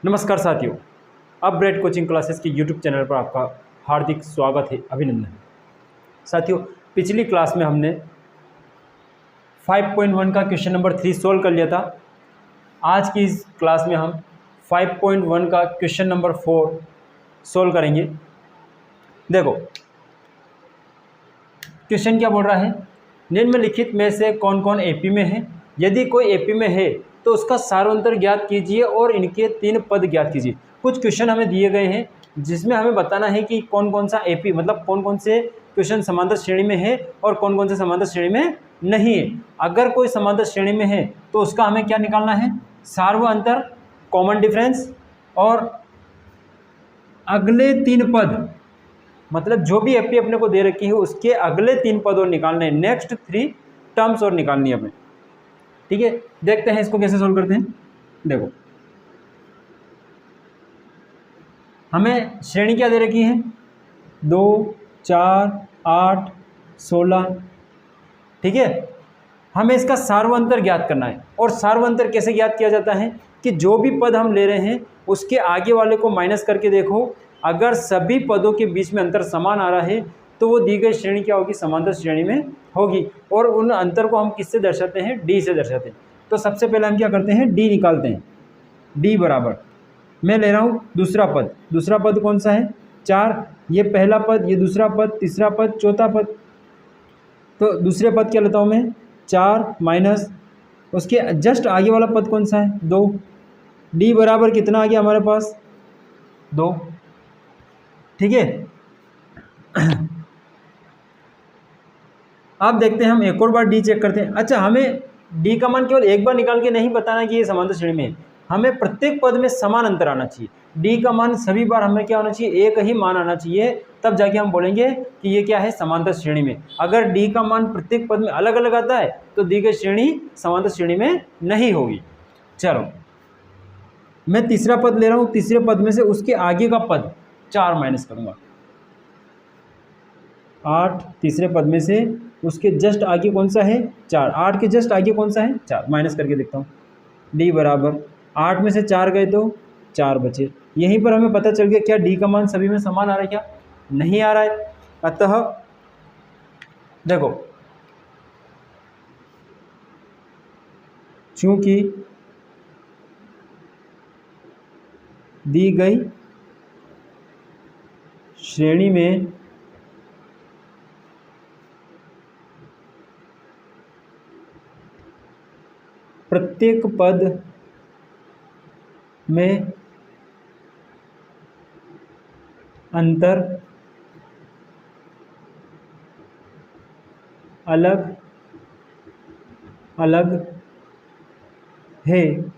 नमस्कार साथियों, upgrade coaching classes के यूट्यूब चैनल पर आपका हार्दिक स्वागत है, अभिनंदन। साथियों, पिछली क्लास में हमने 5.1 का क्वेश्चन नंबर 3 सोल्व कर लिया था। आज की इस क्लास में हम 5.1 का क्वेश्चन नंबर 4 सोल्व करेंगे। देखो क्वेश्चन क्या बोल रहा है, निम्नलिखित में से कौन कौन एपी में है। यदि कोई एपी में है तो उसका सारांतर ज्ञात कीजिए और इनके 3 पद ज्ञात कीजिए। कुछ क्वेश्चन हमें दिए गए हैं जिसमें हमें बताना है कि कौन कौन सा एपी मतलब कौन कौन से क्वेश्चन समांतर श्रेणी में है और कौन कौन से समांतर श्रेणी में नहीं है। अगर कोई समांतर श्रेणी में है तो उसका हमें क्या निकालना है, सार्व अंतर, कॉमन डिफरेंस और अगले 3 पद, मतलब जो भी एपी अपने को दे रखी है उसके अगले 3 पद और निकालने हैं, नेक्स्ट 3 टर्म्स और निकालनी है हमें। ठीक है, देखते हैं इसको कैसे सोल्व करते हैं। देखो हमें श्रेणी क्या दे रखी है, 2, 4, 8, 16। ठीक है, हमें इसका सार्वंतर ज्ञात करना है। और सार्वंतर कैसे ज्ञात किया जाता है कि जो भी पद हम ले रहे हैं उसके आगे वाले को माइनस करके देखो, अगर सभी पदों के बीच में अंतर समान आ रहा है तो वो दी गई श्रेणी क्या होगी, समांतर श्रेणी में होगी। और उन अंतर को हम किससे दर्शाते हैं, डी से दर्शाते हैं। तो सबसे पहले हम क्या करते हैं, डी निकालते हैं। डी बराबर, मैं ले रहा हूँ दूसरा पद कौन सा है, 4। ये पहला पद, ये दूसरा पद, तीसरा पद, चौथा पद। तो दूसरे पद क्या लेता हूँ मैं, 4 माइनस उसके जस्ट आगे वाला पद कौन सा है, 2। डी बराबर कितना आ गया हमारे पास, 2। ठीक है, अब देखते हैं हम एक और बार डी चेक करते हैं। अच्छा, हमें डी का मान केवल एक बार निकाल के नहीं बताना कि ये समांतर श्रेणी में है, हमें प्रत्येक पद में समान अंतर आना चाहिए। डी का मान सभी बार हमें क्या होना चाहिए, एक ही मान आना चाहिए, तब जाके हम बोलेंगे कि ये क्या है, समांतर श्रेणी में। अगर डी का मान प्रत्येक पद में अलग अलग आता है तो दी गई श्रेणी समांतर श्रेणी में नहीं होगी। चलो मैं तीसरा पद ले रहा हूँ, तीसरे पद में से उसके आगे का पद 4 माइनस करूँगा। 8 तीसरे पद में से उसके जस्ट आगे कौन सा है, 4। 8 के जस्ट आगे कौन सा है, 4। माइनस करके देखता हूँ। डी बराबर 8 में से 4 गए तो 4 बचे। यहीं पर हमें पता चल गया क्या डी का मान सभी में समान आ रहा है, क्या नहीं आ रहा है। अतः देखो चूंकि दी गई श्रेणी में प्रत्येक पद में अंतर अलग अलग है,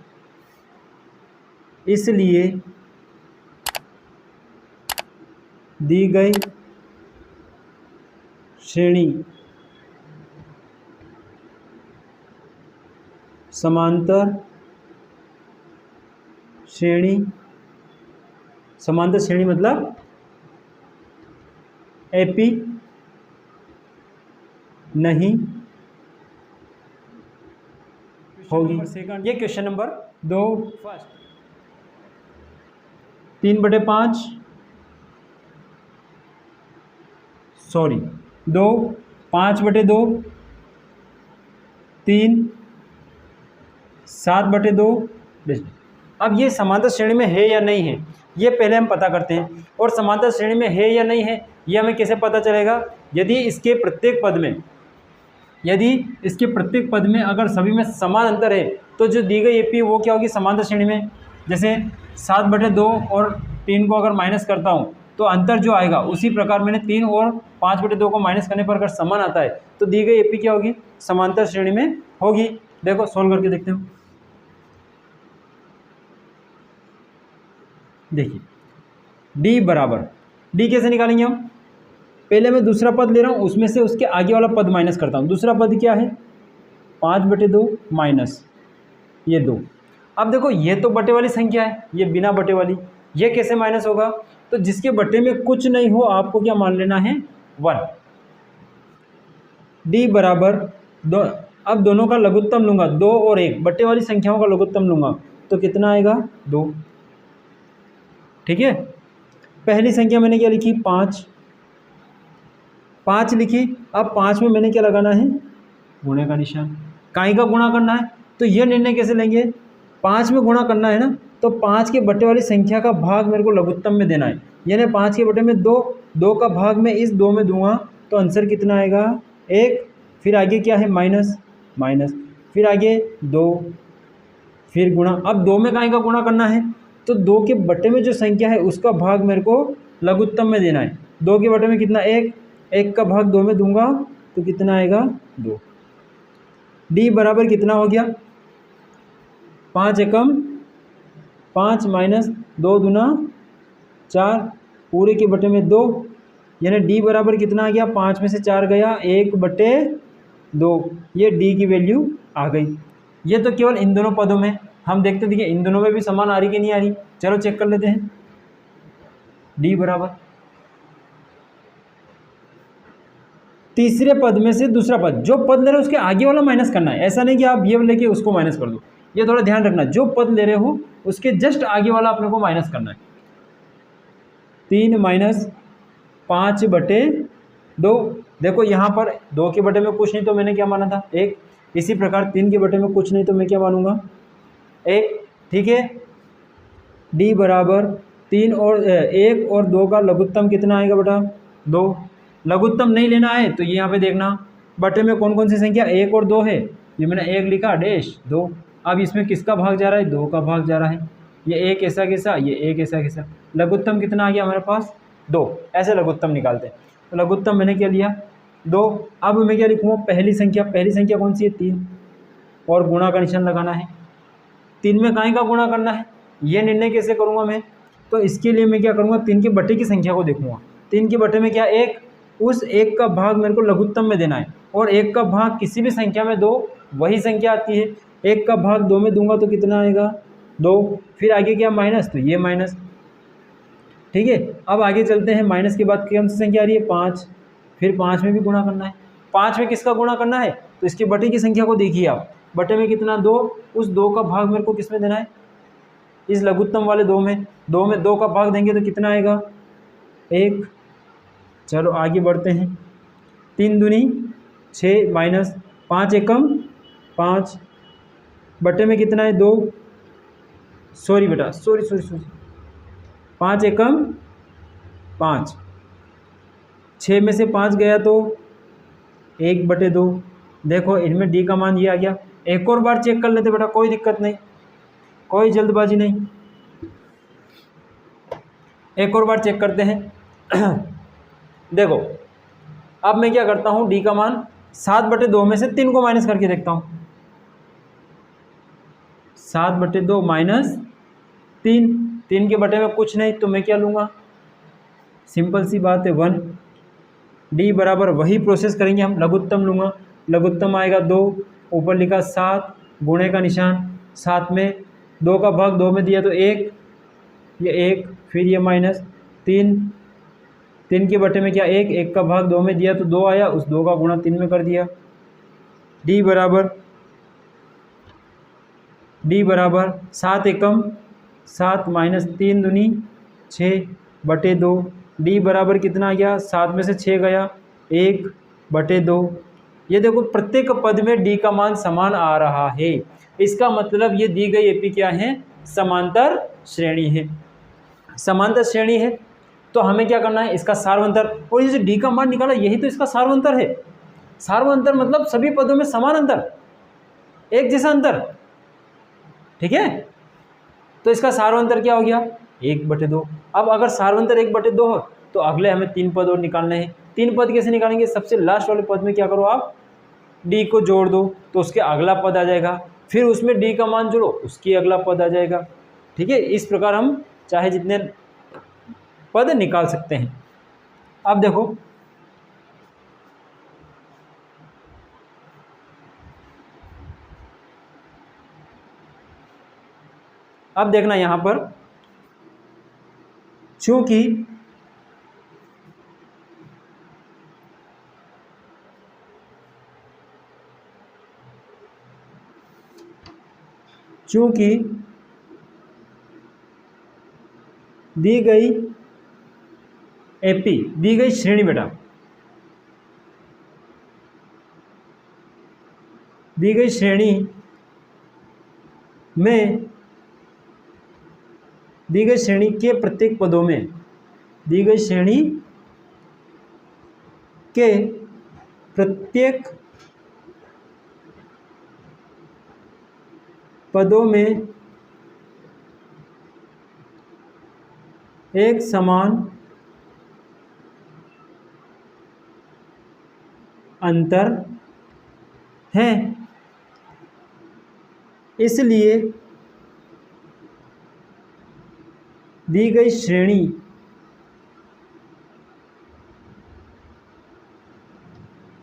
इसलिए दी गई श्रेणी समांतर श्रेणी, समांतर श्रेणी मतलब एपी नहीं होगी। ये क्वेश्चन नंबर 2, 3/5 सॉरी 2, 5/2, 3, 7/2। अब ये समांतर श्रेणी में है या नहीं है ये पहले हम पता करते हैं। और समांतर श्रेणी में है या नहीं है ये हमें कैसे पता चलेगा, यदि इसके प्रत्येक पद में अगर सभी में समान अंतर है तो जो दी गई एपी वो क्या होगी, समांतर श्रेणी में। जैसे 7/2 और 3 को अगर माइनस करता हूँ तो अंतर जो आएगा उसी प्रकार मैंने 3 और 5/2 को माइनस करने पर अगर समान आता है तो दी गई एपी क्या होगी, समांतर श्रेणी में होगी। देखो सोल्व करके देखते हैं। देखिए डी बराबर, डी कैसे निकालेंगे हम, पहले मैं दूसरा पद ले रहा हूँ उसमें से उसके आगे वाला पद माइनस करता हूँ। दूसरा पद क्या है, 5/2 माइनस ये 2। अब देखो ये तो बटे वाली संख्या है, ये बिना बटे वाली, ये कैसे माइनस होगा, तो जिसके बटे में कुछ नहीं हो आपको क्या मान लेना है, 1। डी बराबर 2, अब दोनों का लघुत्तम लूँगा, 2 और 1 बटे वाली संख्याओं का लघुत्तम लूँगा तो कितना आएगा, 2। ठीक है, पहली संख्या मैंने क्या लिखी, 5, 5 लिखी। अब 5 में मैंने क्या लगाना है, गुणे का निशान, काई का गुणा करना है। तो ये निर्णय कैसे लेंगे, 5 में गुणा करना है ना, तो 5 के बटे वाली संख्या का भाग मेरे को लघुत्तम में देना है, यानी 5 के बटे में 2, 2 का भाग मैं इस 2 में दूंगा तो आंसर कितना आएगा, 1। फिर आगे क्या है, माइनस माइनस, फिर आगे 2, फिर गुणा। अब 2 में काई का गुणा करना है, तो 2 के बटे में जो संख्या है उसका भाग मेरे को लघुत्तम में देना है। 2 के बटे में कितना, 1, 1 का भाग 2 में दूंगा तो कितना आएगा, 2। डी बराबर कितना हो गया, 5 एकम 5 माइनस 2 दूना 4, पूरे के बटे में 2, यानी डी बराबर कितना आ गया, 5 में से 4 गया, 1/2। ये डी की वैल्यू आ गई। ये तो केवल इन दोनों पदों में। हम देखते देखिए इन दोनों में भी समान आ रही कि नहीं आ रही, चलो चेक कर लेते हैं। डी बराबर तीसरे पद में से दूसरा पद, जो पद ले रहे हो उसके आगे वाला माइनस करना है। ऐसा नहीं कि आप ये लेके उसको माइनस कर दो, ये थोड़ा ध्यान रखना, जो पद ले रहे हो उसके जस्ट आगे वाला अपने को माइनस करना है। 3 माइनस 5/2। देखो यहाँ पर 2 के बटे में कुछ नहीं तो मैंने क्या माना था, 1। इसी प्रकार 3 के बटे में कुछ नहीं तो मैं क्या मानूंगा, 1। ठीक है, डी बराबर 3 और 1 और 2 का लघुत्तम कितना आएगा बेटा, 2। लघुत्तम नहीं लेना है तो ये यहाँ पे देखना बटे में कौन कौन सी संख्या, 1 और 2 है, ये मैंने 1 लिखा डैश 2। अब इसमें किसका भाग जा रहा है, 2 का भाग जा रहा है। ये एक ऐसा कैसा, ये एक ऐसा कैसा, लघुत्तम कितना आ गया हमारे पास, 2। ऐसे लघुत्तम निकालते हैं। तो लघुत्तम मैंने क्या लिया, 2। अब मैं क्या लिखूँगा, पहली संख्या कौन सी है, 3, और गुणा का निशान लगाना है। 3 में काहे का गुणा करना है, ये निर्णय कैसे करूँगा मैं, तो इसके लिए मैं क्या करूँगा, 3 के बटे की संख्या को देखूँगा। 3 के बटे में क्या, 1, उस 1 का भाग मेरे को लघुत्तम में देना है, और 1 का भाग किसी भी संख्या में 2 वही संख्या आती है। 1 का भाग 2 में दूंगा तो कितना आएगा, 2। फिर आगे क्या, माइनस, तो ये माइनस। ठीक है, अब आगे चलते हैं, माइनस के बाद कौन सी संख्या आ रही है, 5। फिर 5 में भी गुणा करना है। 5 में किसका गुणा करना है, तो इसके बटे की संख्या को देखिए आप, बटे में कितना, 2। उस 2 का भाग मेरे को किस में देना है, इस लघुत्तम वाले 2 में। 2 में 2 का भाग देंगे तो कितना आएगा, 1। चलो आगे बढ़ते हैं, 3 दूनी 6 माइनस 5 एकम 5, बटे में कितना है, 2। सॉरी बेटा, सॉरी 5 एकम 5, 6 में से 5 गया तो 1/2। देखो इनमें डी का मान ये आ गया। एक और बार चेक कर लेते बेटा, कोई दिक्कत नहीं, कोई जल्दबाजी नहीं, एक और बार चेक करते हैं। देखो अब मैं क्या करता हूँ, डी का मान 7/2 में से 3 को माइनस करके देखता हूँ। 7/2 माइनस 3, 3 के बटे में कुछ नहीं तो मैं क्या लूँगा, सिंपल सी बात है 1। डी बराबर वही प्रोसेस करेंगे हम, लघुत्तम लूँगा, लघुत्तम आएगा 2, ऊपर लिखा 7, गुणे का निशान, 7 में 2 का भाग 2 में दिया तो 1, ये 1, फिर ये माइनस 3, 3 के बटे में क्या, 1, 1 का भाग 2 में दिया तो 2 आया, उस 2 का गुणा 3 में कर दिया। डी बराबर 7 एकम 7 माइनस 3 दूनी 6/2। डी बराबर कितना आ गया, 7 में से 6 गया, 1/2। ये देखो प्रत्येक पद में डी का मान समान आ रहा है, इसका मतलब ये दी गई एपी क्या है, समांतर श्रेणी है। समांतर श्रेणी है तो हमें क्या करना है, इसका सार्वंतर, और ये जो डी का मान निकाला यही तो इसका सार्वंतर है। सार्वंतर मतलब सभी पदों में समान अंतर, एक जैसा अंतर। ठीक है, तो इसका सार्वंतर क्या हो गया, 1/2। अब अगर सार्वंतर 1/2 हो तो अगले हमें 3 पद और निकालने हैं। 3 पद कैसे निकालेंगे, सबसे लास्ट वाले पद में क्या करो आप, डी को जोड़ दो तो उसके अगला पद आ जाएगा, फिर उसमें डी का मान जोड़ो उसकी अगला पद आ जाएगा। ठीक है, इस प्रकार हम चाहे जितने पद निकाल सकते हैं। अब देखो अब देखना यहाँ पर, चूंकि दी गई एपी, दी गई श्रेणी बेटा, दी गई श्रेणी में, दी गई श्रेणी के प्रत्येक पदों में, दी गई श्रेणी के प्रत्येक पदों में एक समान अंतर है, इसलिए दी गई श्रेणी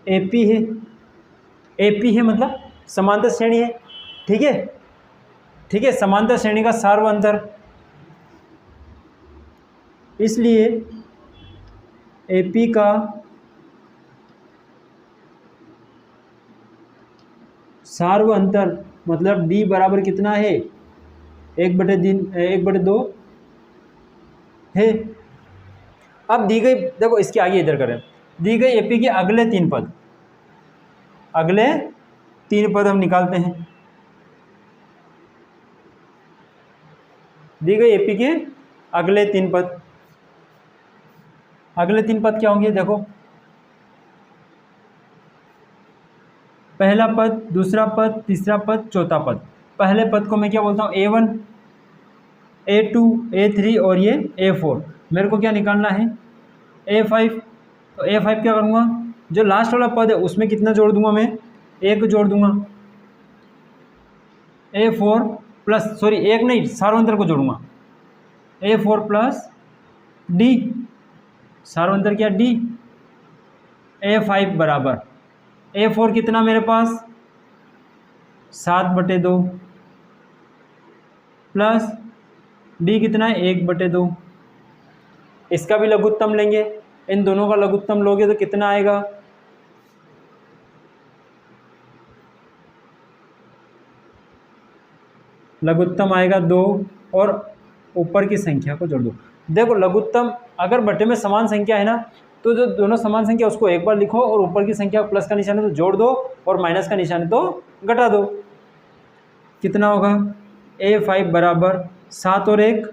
एपी है, एपी है मतलब समांतर श्रेणी है, ठीक है, ठीक है, समांतर श्रेणी का सार्व अंतर, इसलिए एपी का सार्व अंतर मतलब डी बराबर कितना है, 1/2 है। अब दी गई, देखो इसके आगे इधर करें, दी गई एपी के अगले 3 पद, अगले 3 पद हम निकालते हैं। दी गई एपी के अगले 3 पद, अगले 3 पद क्या होंगे, देखो पहला पद, दूसरा पद, तीसरा पद, चौथा पद। पहले पद को मैं क्या बोलता हूँ, A1, A2, A3 और ये A4। मेरे को क्या निकालना है, A5। तो A5 क्या करूँगा, जो लास्ट वाला पद है उसमें कितना जोड़ दूंगा मैं, 1 जोड़ दूंगा। A4 प्लस, सॉरी 1 नहीं, सार्वंतर को जोड़ूंगा, A4 प्लस D, सार्वंतर क्या D, A5 बराबर A4 कितना मेरे पास 7/2 प्लस D कितना है 1/2। इसका भी लघुत्तम लेंगे, इन दोनों का लघुत्तम लोगे तो कितना आएगा, लघुत्तम आएगा 2 और ऊपर की संख्या को जोड़ दो। देखो लघुत्तम अगर बटे में समान संख्या है ना, तो जो दोनों समान संख्या उसको एक बार लिखो और ऊपर की संख्या प्लस का निशान है तो जोड़ दो और माइनस का निशान है तो घटा दो। कितना होगा, A5 बराबर 7 और 1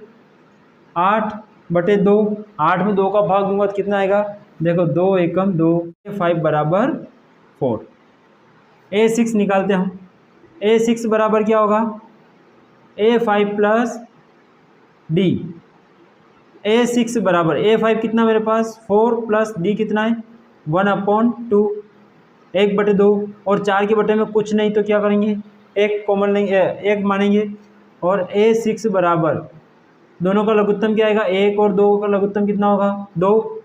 8/2, 8 में 2 का भाग दूंगा तो कितना आएगा, देखो 2 एकम 2, A5 बराबर 4। A6 निकालते हम, A6 बराबर क्या होगा, A5 प्लस D। A6 बराबर A5 कितना मेरे पास 4 प्लस D कितना है 1/2, 1/2 और 4 के बटे में कुछ नहीं तो क्या करेंगे, एक कॉमन लेंगे, एक मानेंगे। और A6 बराबर दोनों का लघुत्तम क्या आएगा, 1 और 2 का लघुत्तम कितना होगा 2,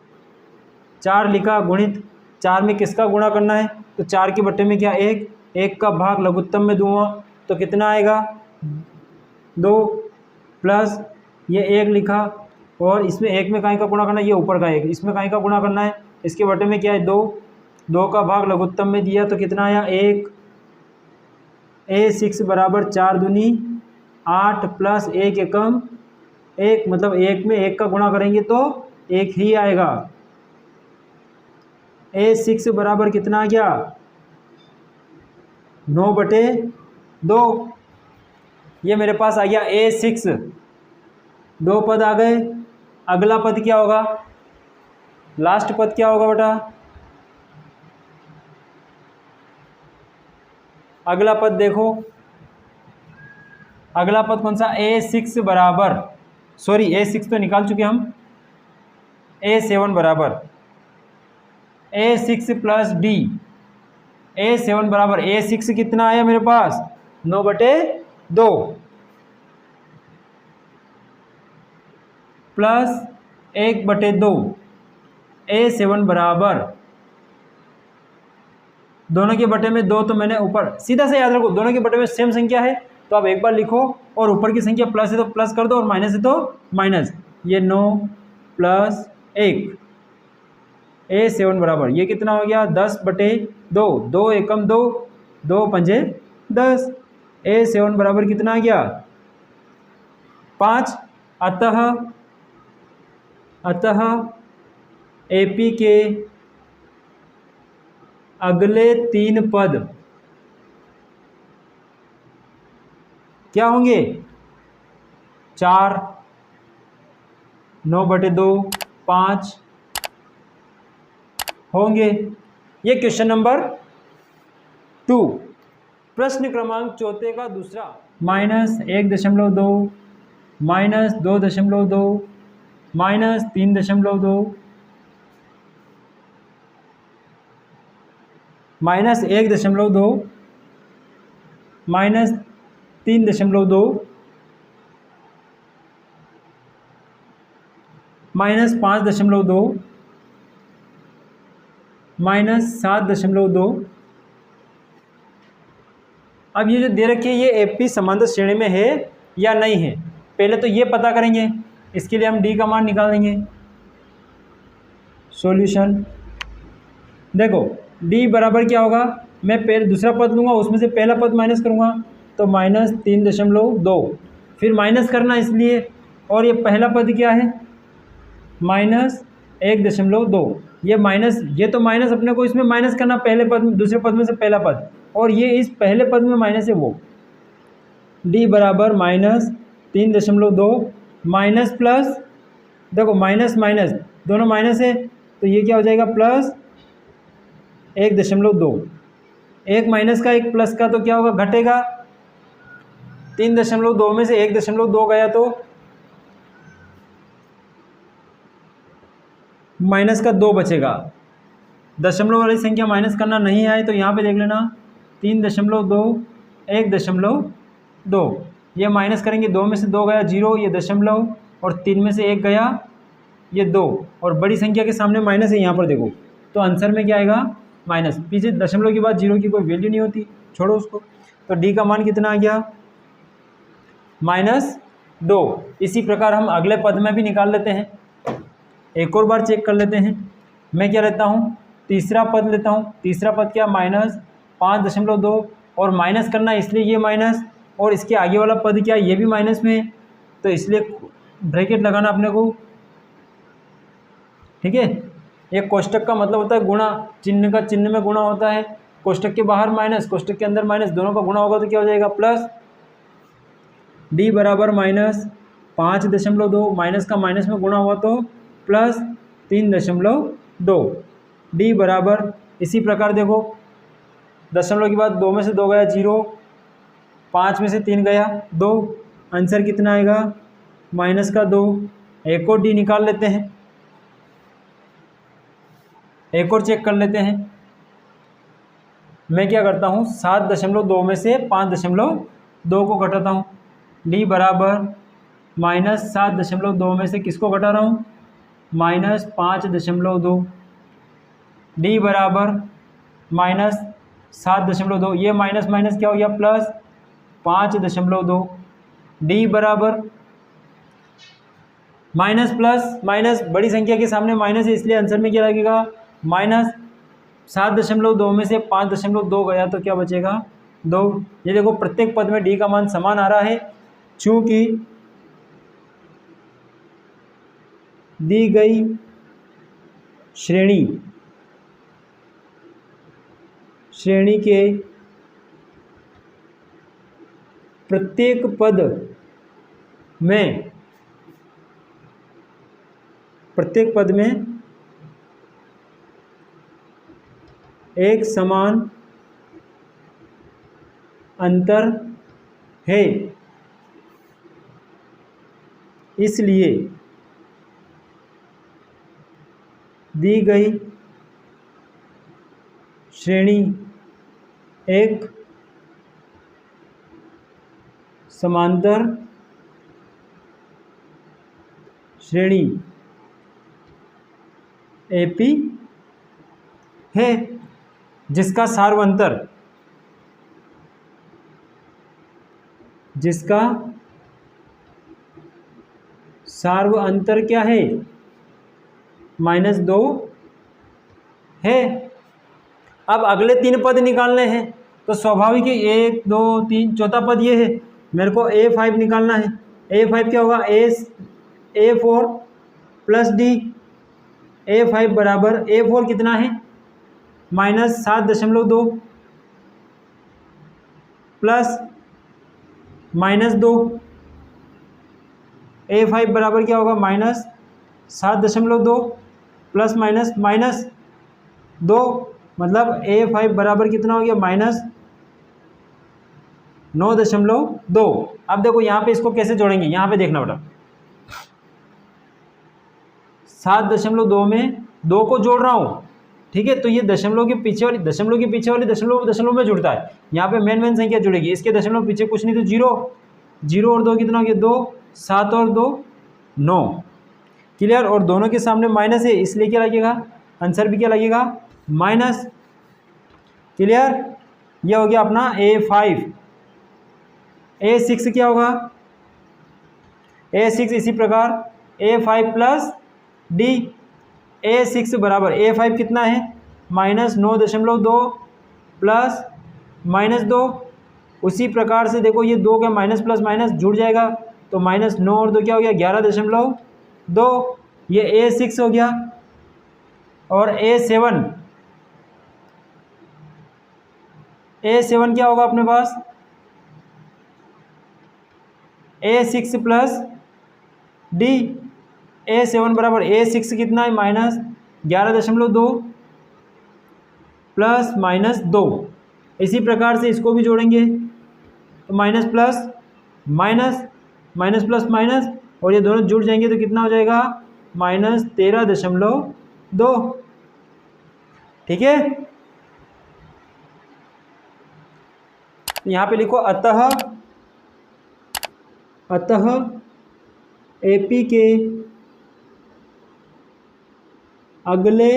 4 लिखा गुणित 4 में किसका गुणा करना है, तो 4 के बटे में क्या 1 का भाग लघुत्तम में दूंगा तो कितना आएगा 2 प्लस ये 1 लिखा और इसमें 1 में काई का गुणा करना है, ये ऊपर का 1, इसमें काई का गुणा करना है, इसके बटे में क्या है 2 का भाग लघुत्तम में दिया तो कितना आया 1। A6 बराबर 4 दूनी 8 प्लस 1 एकम 1, मतलब 1 में 1 का गुणा करेंगे तो 1 ही आएगा। A6 बराबर कितना आ गया 9/2, ये मेरे पास आ गया A6। 2 पद आ गए, अगला पद क्या होगा, लास्ट पद क्या होगा बेटा, अगला पद देखो, अगला पद कौन सा, A6 बराबर, सॉरी A6 तो निकाल चुके हम, A7 बराबर A6 प्लस D। A7 बराबर A6 कितना आया मेरे पास 9/2 प्लस 1/2। A7 बराबर दोनों के बटे में 2 तो मैंने ऊपर सीधा से याद रखो, दोनों के बटे में सेम संख्या है तो आप एक बार लिखो और ऊपर की संख्या प्लस है तो प्लस कर दो और माइनस है तो माइनस। ये 9 प्लस 1, A7 बराबर ये कितना हो गया 10/2, 2 एकम 2, 2 पंजे 10। A7 बराबर कितना आ गया 5। अतः अतः AP के अगले 3 पद क्या होंगे? 4, 9/2, 5 होंगे। ये क्वेश्चन नंबर 2। प्रश्न क्रमांक 4 का दूसरा, -1.2, -2.2, -3.2, -1.2, -3.2, -5.2, -7.2। अब ये जो दे रखी है ये AP समांतर श्रेणी में है या नहीं है, पहले तो ये पता करेंगे। इसके लिए हम D का मान निकाल देंगे। सॉल्यूशन देखो, D बराबर क्या होगा, मैं पहले दूसरा पद लूँगा, उसमें से पहला पद माइनस करूँगा तो -3.2, फिर माइनस करना इसलिए, और ये पहला पद क्या है -1.2। ये माइनस, ये तो माइनस अपने को इसमें माइनस करना पहले पद में, दूसरे पद में से पहला पद, और ये इस पहले पद में माइनस है वो। D बराबर -3.2 माइनस प्लस, देखो माइनस माइनस दोनों माइनस है, तो ये क्या हो जाएगा +1.2। एक माइनस का एक प्लस का तो क्या होगा, घटेगा। 3.2 में से 1.2 गया तो माइनस का 2 बचेगा। दशमलव वाली संख्या माइनस करना नहीं आए तो यहाँ पे देख लेना 3.2, 1.2, ये माइनस करेंगे, 2 में से 2 गया 0, ये दशमलव, और 3 में से 1 गया ये 2, और बड़ी संख्या के सामने माइनस है यहाँ पर देखो, तो आंसर में क्या आएगा माइनस। पीछे दशमलव के बाद 0 की कोई वैल्यू नहीं होती, छोड़ो उसको। तो D का मान कितना आ गया -2। इसी प्रकार हम अगले पद में भी निकाल लेते हैं, एक और बार चेक कर लेते हैं। मैं क्या लेता हूँ, तीसरा पद लेता हूँ। तीसरा पद क्या -5.2, और माइनस करना इसलिए ये माइनस, और इसके आगे वाला पद क्या ये भी माइनस में है, तो इसलिए ब्रैकेट लगाना अपने को, ठीक है। ये कोष्टक का मतलब होता है गुणा, चिन्ह का चिन्ह में गुणा होता है, कोष्टक के बाहर माइनस, कोष्टक के अंदर माइनस, दोनों का गुणा होगा तो क्या हो जाएगा प्लस। D बराबर -5.2, माइनस का माइनस में गुणा हुआ तो +3.2। D बराबर, इसी प्रकार देखो दशमलव के बाद 2 में से 2 गया 0, 5 में से 3 गया 2, आंसर कितना आएगा -2। एक और D निकाल लेते हैं, एक और चेक कर लेते हैं। मैं क्या करता हूँ, 7.2 में से 5.2 को घटाता हूँ। D बराबर -7.2 में से किसको घटा रहा हूँ, -5.2। D बराबर -7.2, ये माइनस माइनस क्या हो गया प्लस 5.2। D बराबर माइनस प्लस माइनस, बड़ी संख्या के सामने माइनस है, इसलिए आंसर में क्या लगेगा -7.2 में से 5.2 गया तो क्या बचेगा 2। ये देखो प्रत्येक पद में D का मान समान आ रहा है, चूंकि दी गई श्रेणी के प्रत्येक पद में एक समान अंतर है, इसलिए दी गई श्रेणी एक समांतर श्रेणी AP है, जिसका सार्व अंतर क्या है -2 है। अब अगले 3 पद निकालने हैं, तो स्वाभाविक है 1 2 3, चौथा पद ये है, मेरे को A5 निकालना है। A5 क्या होगा, A4 प्लस डी, A5 बराबर A4 कितना है -7.2 प्लस -2, A5 बराबर क्या होगा -7.2 प्लस -2, मतलब A5 बराबर कितना हो गया -9.2। अब देखो यहाँ पे इसको कैसे जोड़ेंगे, यहाँ पे देखना बेटा, 7.2 में 2 को जोड़ रहा हूँ, ठीक है, तो ये दशमलव के पीछे वाली दशमलव में जुड़ता है। यहाँ पे मेन संख्या जुड़ेगी, इसके दशमलव पीछे कुछ नहीं तो 0 और 2 कितना हो गया 2, 7 और 2 9, क्लियर। और दोनों के सामने माइनस है, इसलिए क्या लगेगा, आंसर भी क्या लगेगा माइनस, क्लियर। यह हो गया अपना A5। A6 क्या होगा, A6 इसी प्रकार A5 प्लस डी, A6 बराबर A5 कितना है -9.2 प्लस -2, उसी प्रकार से देखो ये 2 का माइनस प्लस माइनस जुड़ जाएगा, तो -9 और 2 क्या हो गया 11.2, ये A6 हो गया। और A7 क्या होगा अपने पास, A6 प्लस डी, A7 बराबर A6 कितना है -11.2 प्लस -2, इसी प्रकार से इसको भी जोड़ेंगे तो माइनस प्लस माइनस, और ये दोनों जुड़ जाएंगे तो कितना हो जाएगा -13.2, ठीक है। यहाँ पे लिखो अतः AP के अगले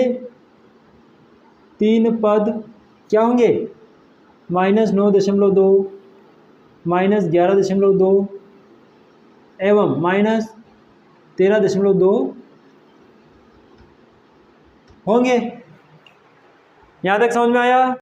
3 पद क्या होंगे -9.2, -11.2 एवं -13.2 होंगे। यहाँ तक समझ में आया।